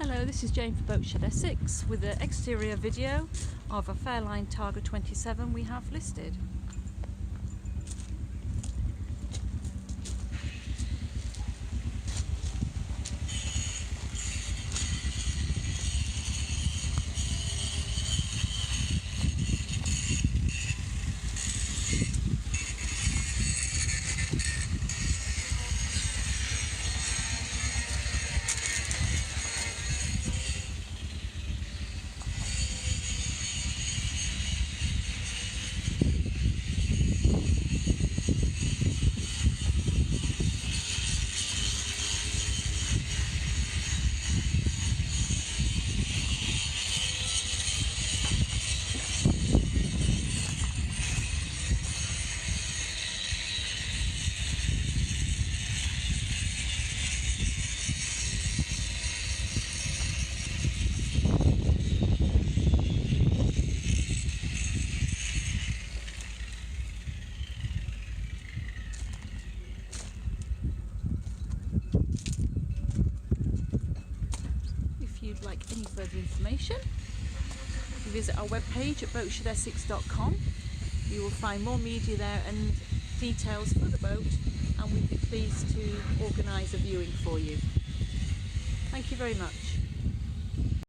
Hello, this is Jane for Boatshed Essex with the exterior video of a Fairline Targa 27 we have listed. If you'd like any further information, you visit our webpage at boatshedessex.com. You will find more media there and details for the boat, and we'd be pleased to organise a viewing for you. Thank you very much.